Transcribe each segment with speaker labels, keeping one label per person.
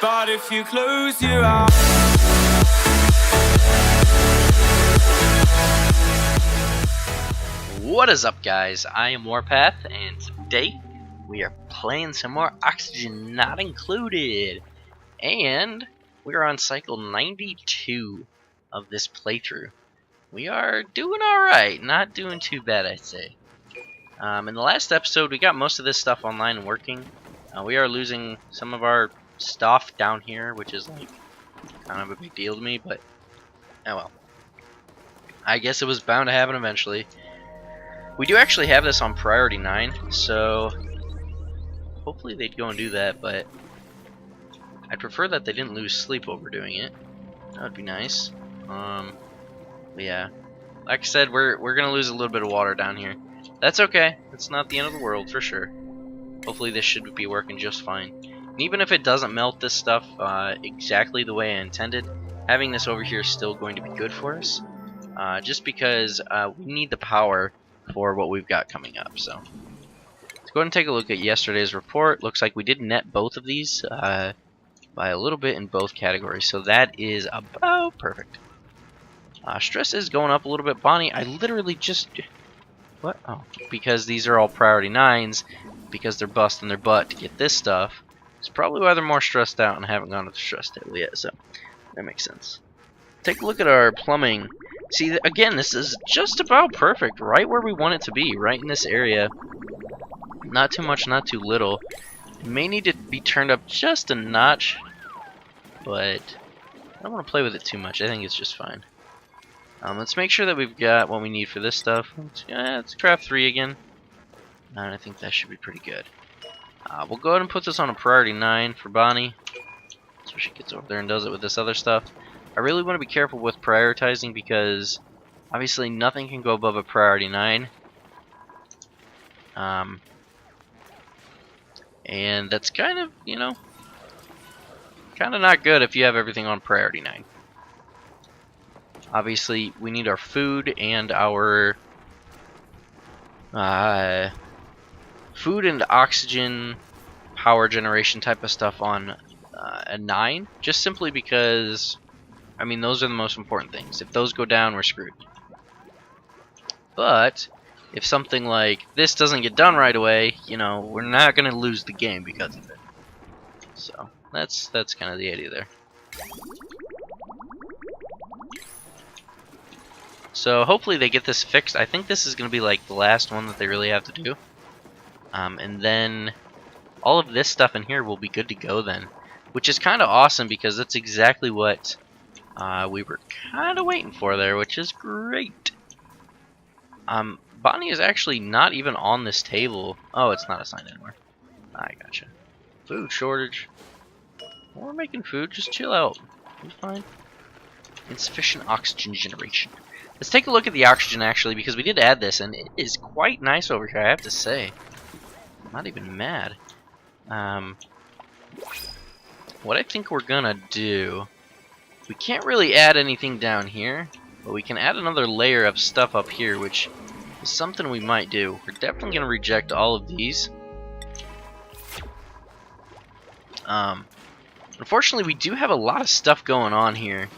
Speaker 1: But if you close your eyes.
Speaker 2: What is up, guys? I am Warpath, and today we are playing some more Oxygen Not Included. And we are on cycle 92 of this playthrough. We are doing alright, not doing too bad, I'd say. In the last episode, we got most of this stuff online and working. We are losing some of our stuff down here, which is like kind of a big deal to me, but oh well. I guess it was bound to happen eventually. We do actually have this on priority 9, so hopefully they'd go and do that, but I'd prefer that they didn't lose sleep over doing it. That would be nice. Yeah. Like I said, we're gonna lose a little bit of water down here. That's okay. It's not the end of the world for sure. Hopefully this should be working just fine. And even if it doesn't melt this stuff exactly the way I intended, having this over here is still going to be good for us. Just because we need the power for what we've got coming up. So let's go ahead and take a look at yesterday's report. Looks like we did net both of these by a little bit in both categories. So that is about perfect. Stress is going up a little bit. Bonnie, I literally just... What? Oh, because these are all priority 9s, because they're busting their butt to get this stuff. It's probably why they're more stressed out and haven't gone to the stress table yet, so that makes sense. Take a look at our plumbing. See, again, this is just about perfect, right where we want it to be, right in this area. Not too much, not too little. It may need to be turned up just a notch, but I don't want to play with it too much. I think it's just fine. Let's make sure that we've got what we need for this stuff. Let's craft 3 again. And I think that should be pretty good. We'll go ahead and put this on a priority 9 for Bonnie, so she gets over there and does it with this other stuff. I really want to be careful with prioritizing because obviously nothing can go above a priority 9. And that's kind of, you know, kind of not good if you have everything on priority 9. Obviously, we need our food and our food and oxygen power generation type of stuff on a 9, just simply because, I mean, those are the most important things. If those go down, we're screwed. But if something like this doesn't get done right away, you know, we're not going to lose the game because of it. So that's kind of the idea there. So hopefully they get this fixed. I think this is going to be like the last one that they really have to do. And then all of this stuff in here will be good to go then. Which is kind of awesome because that's exactly what we were kind of waiting for there, which is great. Bonnie is actually not even on this table. Oh, it's not assigned anymore. I gotcha. Food shortage. We're making food. Just chill out. We're fine. Insufficient oxygen generation. Let's take a look at the oxygen actually, because we did add this, and it is quite nice over here, I have to say. I'm not even mad. What I think we're gonna do, we can't really add anything down here, but we can add another layer of stuff up here, which is something we might do. We're definitely gonna reject all of these. Unfortunately, we do have a lot of stuff going on here.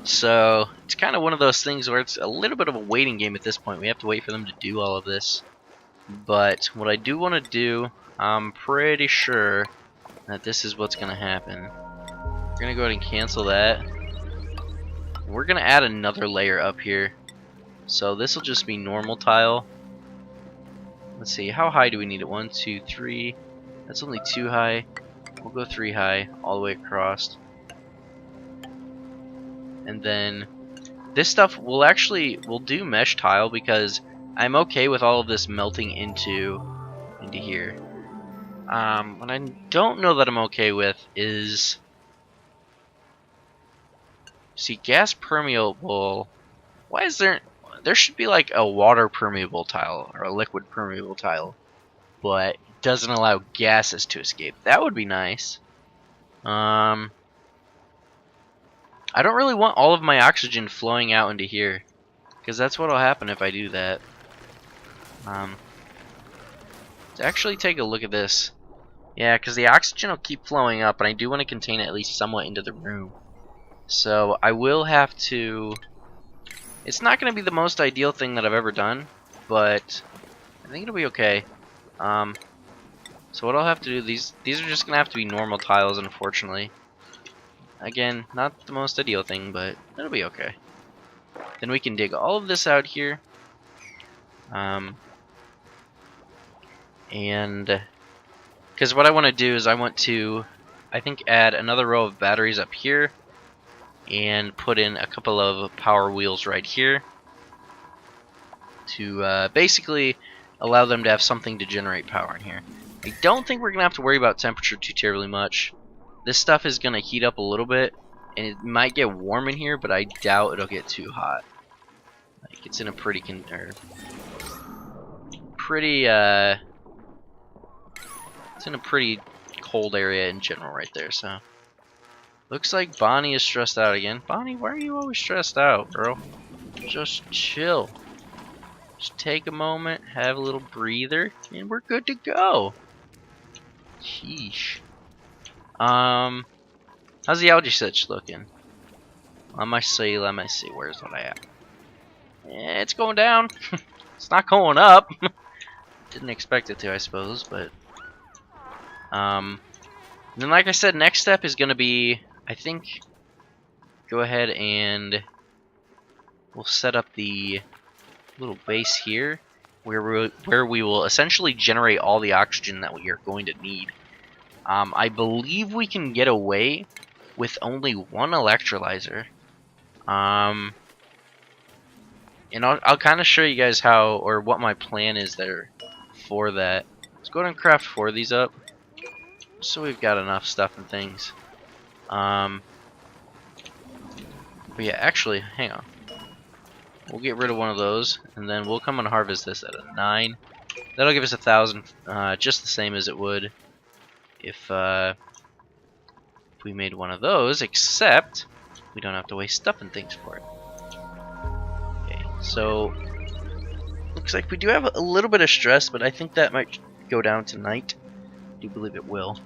Speaker 2: So it's kind of one of those things where it's a little bit of a waiting game at this point. We have to wait for them to do all of this. But what I do want to do, I'm pretty sure that this is what's going to happen. We're going to go ahead and cancel that. We're going to add another layer up here. So this will just be normal tile. Let's see, how high do we need it? 1, 2, 3. That's only 2 high. We'll go 3 high all the way across. And then this stuff we'll do mesh tile because I'm okay with all of this melting into here. What I don't know that I'm okay with is, see, gas permeable. Why is there should be like a water permeable tile or a liquid permeable tile, but it doesn't allow gases to escape. That would be nice. I don't really want all of my oxygen flowing out into here, because that's what will happen if I do that. To actually take a look at this, Yeah, because the oxygen will keep flowing up, and I do want to contain it at least somewhat into the room. So I will have to... It's not going to be the most ideal thing that I've ever done, but I think it'll be okay. So what I'll have to do, these are just going to have to be normal tiles, unfortunately. Again, not the most ideal thing, but it'll be okay. Then we can dig all of this out here. And because what I want to do is I want to, I think, add another row of batteries up here and put in a couple of power wheels right here to basically allow them to have something to generate power in here. I don't think we're going to have to worry about temperature too terribly much. This stuff is going to heat up a little bit, and it might get warm in here, but I doubt it'll get too hot. Like, it's in a pretty it's in a pretty cold area in general right there, so. Looks like Bonnie is stressed out again. Bonnie, why are you always stressed out, girl? Just chill. Just take a moment, have a little breather, and we're good to go. Sheesh. How's the algae sitch looking? Let me see, where's what I at? Yeah, it's going down. It's not going up. Didn't expect it to, I suppose, but then like I said, next step is gonna be, I think, go ahead and we'll set up the little base here where we will essentially generate all the oxygen that we are going to need. I believe we can get away with only one electrolyzer. And I'll kind of show you guys how, or what my plan is there for that. Let's go ahead and craft 4 of these up, so we've got enough stuff and things. But yeah, actually, hang on. We'll get rid of one of those, and then we'll come and harvest this at a 9. That'll give us 1,000, just the same as it would if we made one of those, except we don't have to waste stuff and things for it. Okay, so looks like we do have a little bit of stress, but I think that might go down tonight. I do believe it will.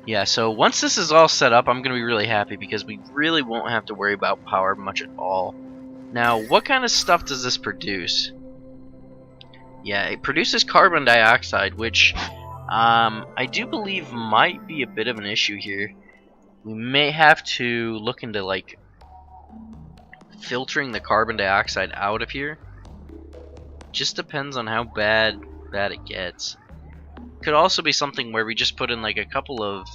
Speaker 2: Yeah, so once this is all set up, I'm going to be really happy because we really won't have to worry about power much at all. Now, what kind of stuff does this produce? Yeah, it produces carbon dioxide, which I do believe might be a bit of an issue here. We may have to look into, like, filtering the carbon dioxide out of here. Just depends on how bad it gets. Could also be something where we just put in like a couple of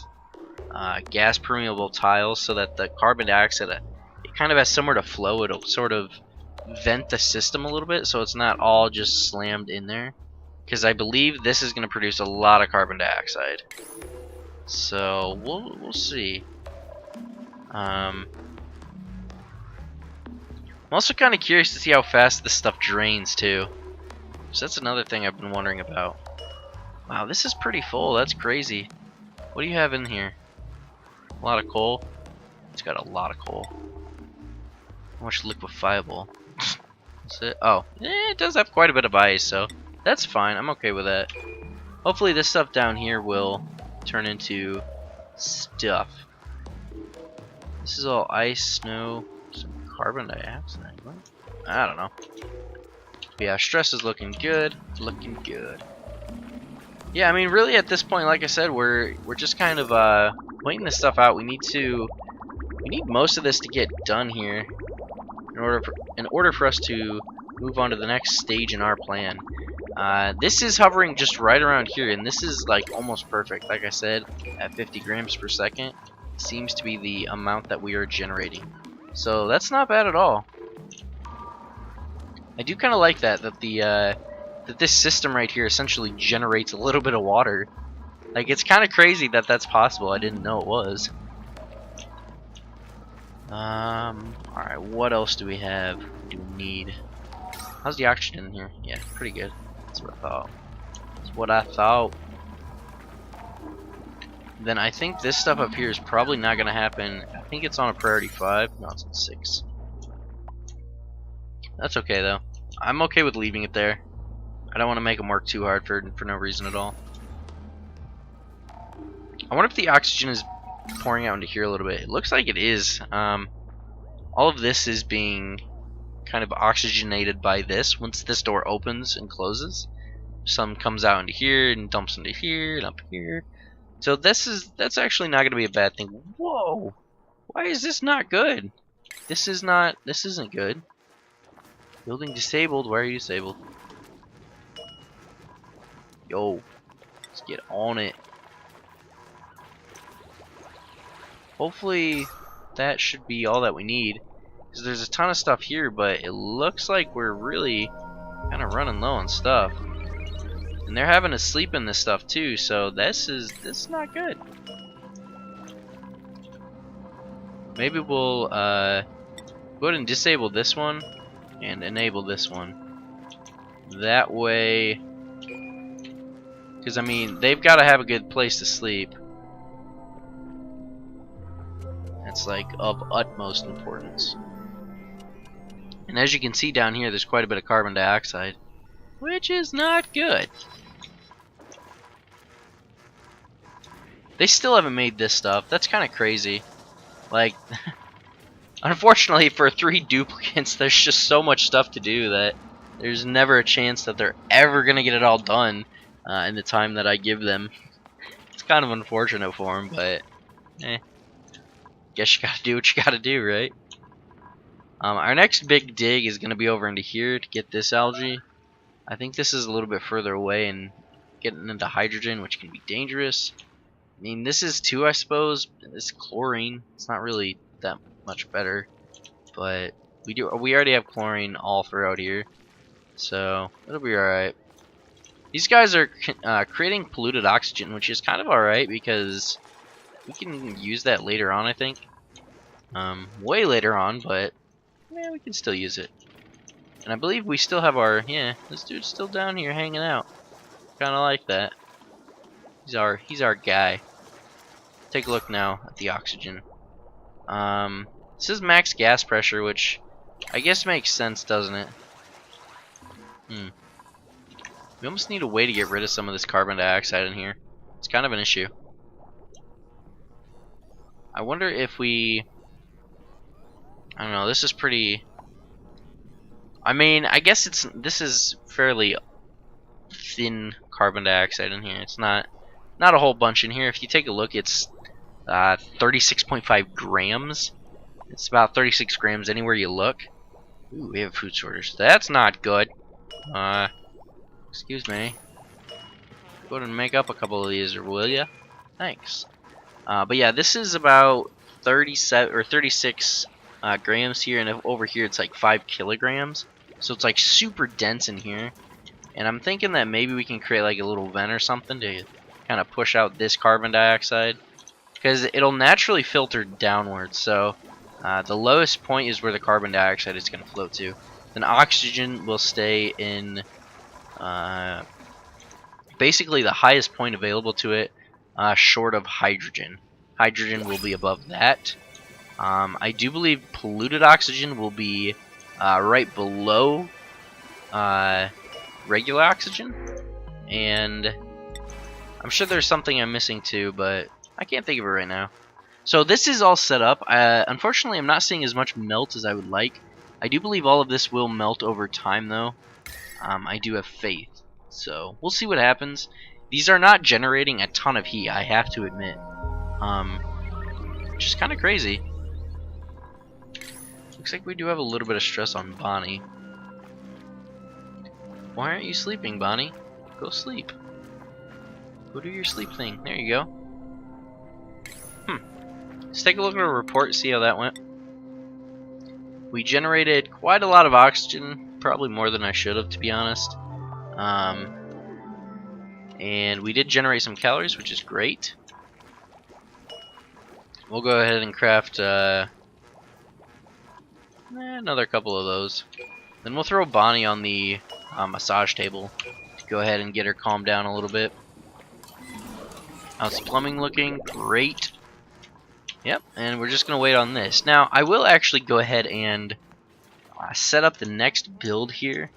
Speaker 2: gas permeable tiles so that the carbon dioxide, it kind of has somewhere to flow. It'll sort of vent the system a little bit so it's not all just slammed in there, because I believe this is going to produce a lot of carbon dioxide. So we'll see. I'm also kind of curious to see how fast this stuff drains too. So that's another thing I've been wondering about. Wow, this is pretty full. That's crazy. What do you have in here? A lot of coal? It's got a lot of coal. How much liquefiable? That's it. Oh, it does have quite a bit of ice, so that's fine. I'm okay with that. Hopefully this stuff down here will turn into stuff. This is all ice, snow, some carbon dioxide. What? I don't know. But yeah, stress is looking good. Looking good. Yeah, I mean, really at this point, like I said, we're just kind of waiting this stuff out. We need most of this to get done here in order for us to move on to the next stage in our plan. This is hovering just right around here, and this is like almost perfect. Like I said, at 50 grams per second seems to be the amount that we are generating. So that's not bad at all. I do kind of like that this system right here essentially generates a little bit of water. Like, it's kind of crazy that that's possible. I didn't know it was. Alright, what else do we have? What do we need? How's the oxygen in here? Yeah, pretty good. That's what I thought. That's what I thought. Then I think this stuff up here is probably not going to happen. I think it's on a priority 5. No, it's on 6. That's okay, though. I'm okay with leaving it there. I don't want to make them work too hard for no reason at all. I wonder if the oxygen is pouring out into here a little bit. It looks like it is. All of this is being kind of oxygenated by this. Once this door opens and closes, some comes out into here and dumps into here and up here. So that's actually not going to be a bad thing. Whoa! Why is this not good? This isn't good. Building disabled. Why are you disabled? Yo, let's get on it. Hopefully that should be all that we need, because there's a ton of stuff here, but it looks like we're really kind of running low on stuff. And they're having to sleep in this stuff too, so this is not good. Maybe we'll go ahead and disable this one and enable this one. That way, because I mean, they've got to have a good place to sleep. That's like of utmost importance. And as you can see down here, there's quite a bit of carbon dioxide, which is not good. They still haven't made this stuff. That's kind of crazy. Like, unfortunately for 3 duplicates, there's just so much stuff to do that there's never a chance that they're ever gonna get it all done in the time that I give them. It's kind of unfortunate for them, but guess you gotta do what you gotta do, right? Our next big dig is gonna be over into here to get this algae. I think this is a little bit further away and getting into hydrogen, which can be dangerous. I mean, this is too, I suppose. This chlorine, it's not really that much better, but we already have chlorine all throughout here, so it'll be alright. These guys are creating polluted oxygen, which is kind of alright because we can use that later on, I think. Way later on, but yeah, we can still use it. And I believe we still have our, yeah, this dude's still down here hanging out. Kind of like that. He's our guy. Take a look now at the oxygen. This is max gas pressure, which I guess makes sense, doesn't it? We almost need a way to get rid of some of this carbon dioxide in here. It's kind of an issue. I wonder if we... I don't know, this is pretty... I mean, I guess this is fairly thin carbon dioxide in here. It's not a whole bunch in here. If you take a look, it's 36.5 grams. It's about 36 grams anywhere you look. Ooh, we have food sorters. That's not good. Excuse me. Go ahead and make up a couple of these, will ya? Thanks. But yeah, this is about 37 or 36 grams here, and over here it's like 5 kilograms. So it's like super dense in here. And I'm thinking that maybe we can create like a little vent or something to kind of push out this carbon dioxide, because it'll naturally filter downwards. So the lowest point is where the carbon dioxide is going to float to. Then oxygen will stay in basically the highest point available to it, short of hydrogen. Hydrogen will be above that. I do believe polluted oxygen will be right below regular oxygen, and I'm sure there's something I'm missing too, but I can't think of it right now. So this is all set up. Unfortunately, I'm not seeing as much melt as I would like. I do believe all of this will melt over time, though. I do have faith, so we'll see what happens. These are not generating a ton of heat, I have to admit, which is kind of crazy. Looks like we do have a little bit of stress on Bonnie. Why aren't you sleeping, Bonnie? Go sleep. Go do your sleep thing. There you go. Let's take a look at our report, see how that went. We generated quite a lot of oxygen, probably more than I should have, to be honest. And we did generate some calories, which is great. We'll go ahead and craft another couple of those. Then we'll throw Bonnie on the massage table to go ahead and get her calmed down a little bit. How's the plumbing looking? Great. Yep, and we're just going to wait on this. Now, I will actually go ahead and set up the next build here.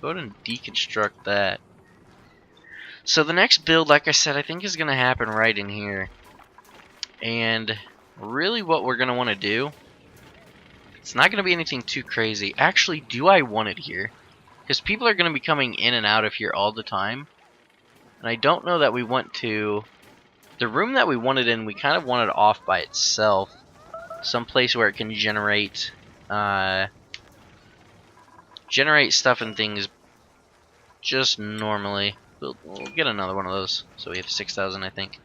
Speaker 2: go ahead and deconstruct that. So the next build, like I said, I think is going to happen right in here. And really what we're going to want to do, it's not going to be anything too crazy. Actually, do I want it here? Because people are going to be coming in and out of here all the time. And I don't know that we want to... The room that we wanted in, we kind of wanted off by itself. Someplace where it can generate stuff and things just normally. We'll get another one of those. So we have 6,000, I think.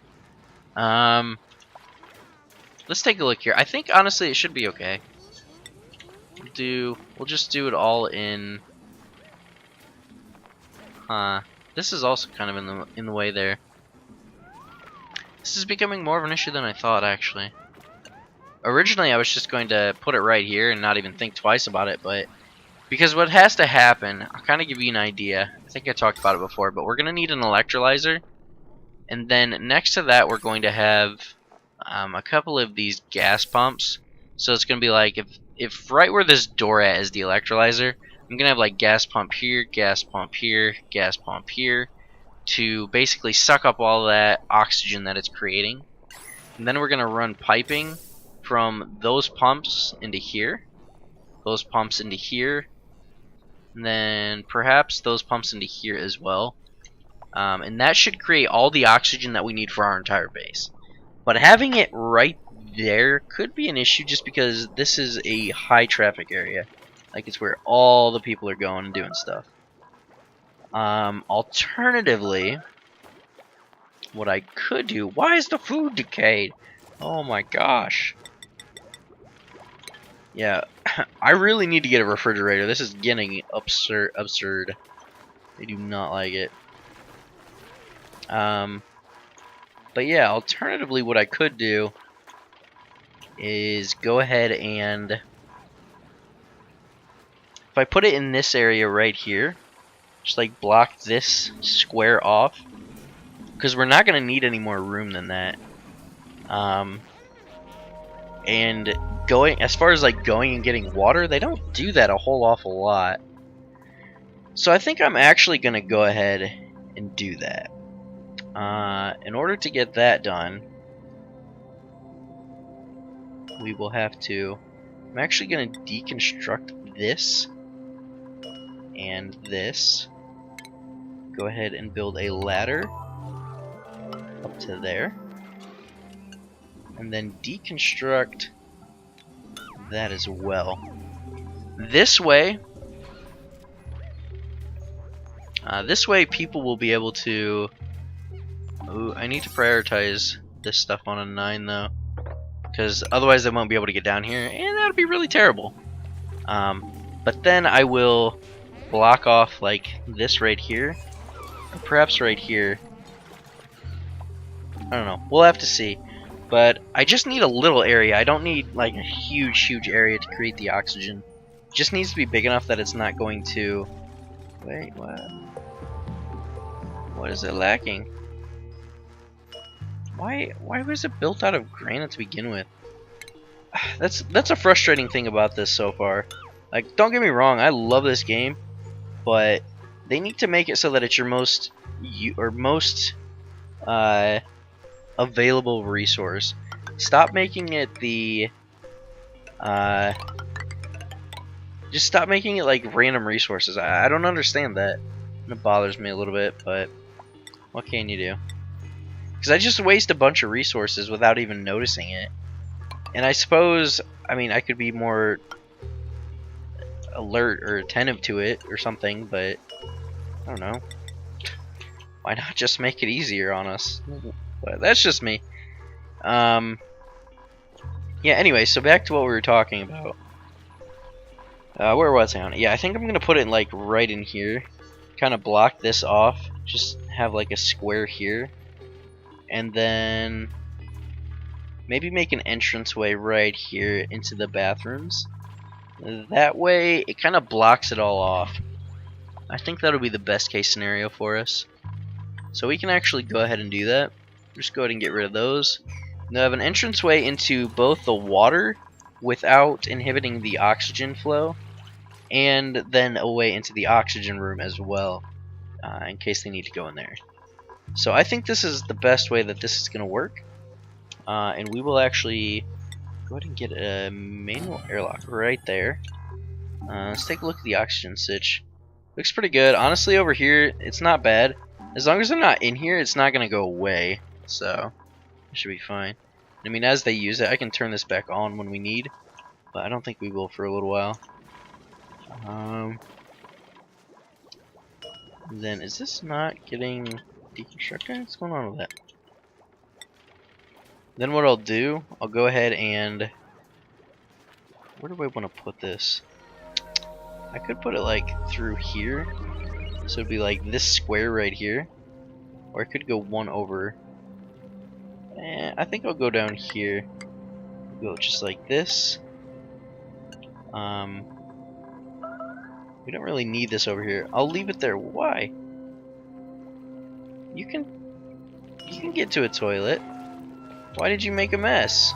Speaker 2: Let's take a look here. I think honestly it should be okay. We'll just do it all in. This is also kind of in the way there. This is becoming more of an issue than I thought, actually. Originally, I was just going to put it right here and not even think twice about it, but because what has to happen, I'll kind of give you an idea. I think I talked about it before, but we're going to need an electrolyzer, and then next to that, we're going to have a couple of these gas pumps. So it's going to be like if right where this door at is the electrolyzer, I'm going to have like gas pump here, gas pump here, gas pump here, to basically suck up all that oxygen that it's creating. And then we're going to run piping from those pumps into here, those pumps into here, and then perhaps those pumps into here as well. And that should create all the oxygen that we need for our entire base. But having it right there could be an issue just because this is a high traffic area. Like, it's where all the people are going and doing stuff. Alternatively, what I could do... Why is the food decayed? Oh my gosh. Yeah, I really need to get a refrigerator. This is getting absurd. I do not like it. But yeah, alternatively what I could do is go ahead and... If I put it in this area right here, just like block this square off, because we're not going to need any more room than that. And going as far as like going and getting water, they don't do that a whole awful lot. So I think I'm actually going to go ahead and do that. In order to get that done, we will have to... I'm actually going to deconstruct this and this. Go ahead and build a ladder up to there. And then deconstruct that as well. This way people will be able to... Ooh, I need to prioritize this stuff on a 9 though, because otherwise they won't be able to get down here, and that'll be really terrible. But then I will block off like this right here, or perhaps right here. I don't know. We'll have to see. But I just need a little area. I don't need like a huge area to create the oxygen. It just needs to be big enough that it's not going to... Wait, what? What is it lacking? Why was it built out of granite to begin with? That's a frustrating thing about this so far. Like, don't get me wrong, I love this game, but they need to make it so that it's your most available resource. Stop making it the just stop making it like random resources. I don't understand that. It bothers me a little bit, but what can you do? Because I just waste a bunch of resources without even noticing it. And I suppose, I mean, I could be more alert or attentive to it or something, but I don't know. Why not just make it easier on us? But that's just me. Yeah, anyway, so back to what we were talking about. Where was I on it? Yeah, I think I'm going to put it like right in here. Kind of block this off. Just have like a square here. And then maybe make an entranceway right here into the bathrooms. That way it kind of blocks it all off. I think that'll be the best case scenario for us. So we can actually go ahead and do that. Just go ahead and get rid of those. Now have an entranceway into both the water without inhibiting the oxygen flow. and then away into the oxygen room as well, in case they need to go in there. So I think this is the best way that this is going to work, and we will actually go ahead and get a manual airlock right there. Let's take a look at the oxygen switch. Looks pretty good. Honestly, over here, it's not bad. As long as they're not in here, it's not going to go away. So, it should be fine. I mean, as they use it, I can turn this back on when we need. But I don't think we will for a little while. Then, is this not getting deconstructed? What's going on with that? Then what I'll do, I'll go ahead and... Where do I want to put this? I could put it like through here, so it'd be like this square right here, or I could go one over. I think I'll go down here, go just like this. We don't really need this over here. I'll leave it there. Why? You can get to a toilet. Why did you make a mess?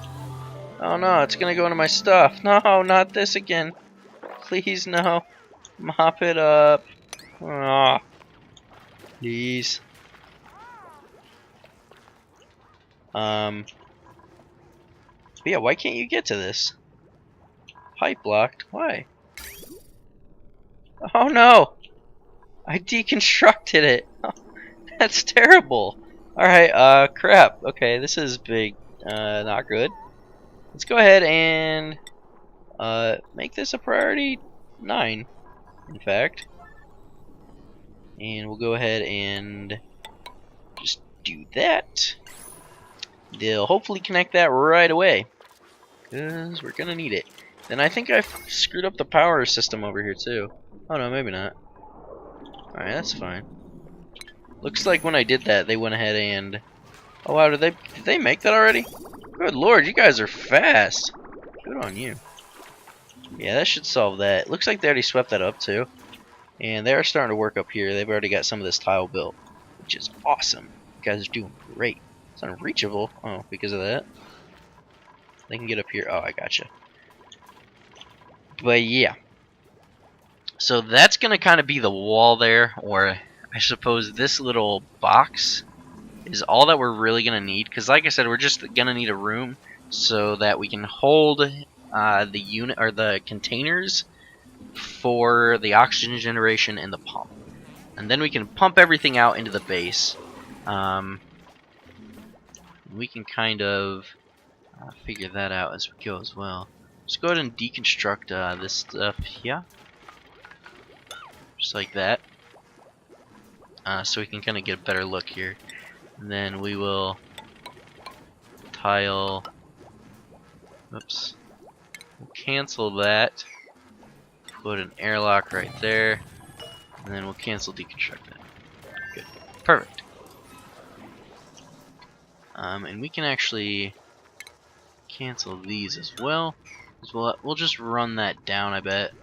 Speaker 2: Oh no, it's gonna go into my stuff. No, not this again. Please, no. Mop it up. Oh, please. But yeah, why can't you get to this? Pipe blocked. Why? Oh no! I deconstructed it. Oh, that's terrible. Alright, crap. Okay, this is big. Not good. Let's go ahead and make this a priority 9, in fact. And we'll go ahead and just do that. They'll hopefully connect that right away, because we're gonna need it. Then I think I screwed up the power system over here too. Oh no, maybe not. Alright, that's fine. Looks like when I did that, they went ahead and... Oh wow, did they make that already? Good lord, you guys are fast. Good on you. Yeah, that should solve that. Looks like they already swept that up too. And they're starting to work up here. They've already got some of this tile built, which is awesome. You guys are doing great. It's unreachable. Oh, because of that. They can get up here. Oh, I gotcha. But yeah. So that's going to kind of be the wall there, or I suppose this little box is all that we're really going to need. Because like I said, we're just going to need a room so that we can hold the unit or the containers for the oxygen generation and the pump. And then we can pump everything out into the base. We can kind of figure that out as we go as well. Let's go ahead and deconstruct this stuff here. Just like that. So we can kind of get a better look here. And then we will tile... Oops. We'll cancel that. Put an airlock right there. And then we'll cancel deconstruct that. Good. Perfect. And we can actually cancel these as well. We'll just run that down, I bet.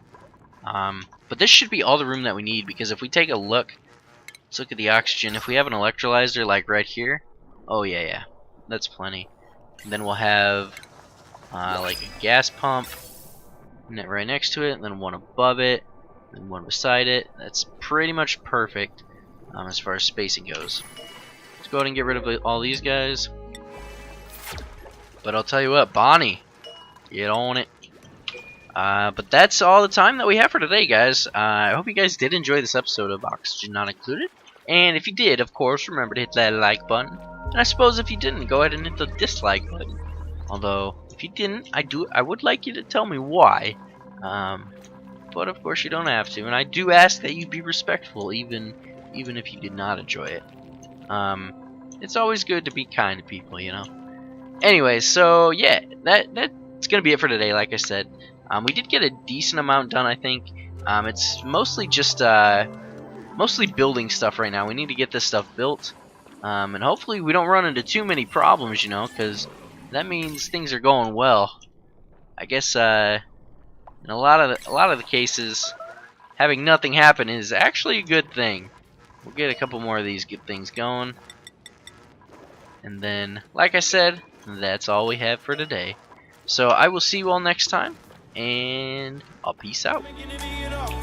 Speaker 2: But this should be all the room that we need, because if we take a look, let's look at the oxygen. If we have an electrolyzer like right here, oh yeah, that's plenty. And then we'll have like a gas pump right next to it, and then one above it, and one beside it. That's pretty much perfect as far as spacing goes. Let's go ahead and get rid of all these guys. But I'll tell you what, Bonnie, get on it. But that's all the time that we have for today, guys. I hope you guys did enjoy this episode of Oxygen Not Included. And if you did, of course, remember to hit that like button. And I suppose if you didn't, go ahead and hit the dislike button. Although, if you didn't, I would like you to tell me why. But of course you don't have to. And I do ask that you be respectful, even if you did not enjoy it. It's always good to be kind to people, you know. Anyway, so yeah, that's gonna be it for today. Like I said, we did get a decent amount done, I think. It's mostly just mostly building stuff right now. We need to get this stuff built, and hopefully we don't run into too many problems, you know, because that means things are going well. I guess in a lot of the cases, having nothing happen is actually a good thing. We'll get a couple more of these, get things going, and then, like I said, that's all we have for today. So I will see you all next time, and I'll peace out.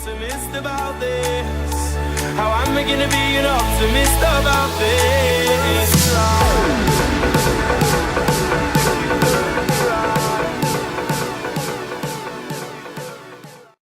Speaker 1: optimist about this? How am I gonna be an optimist about this?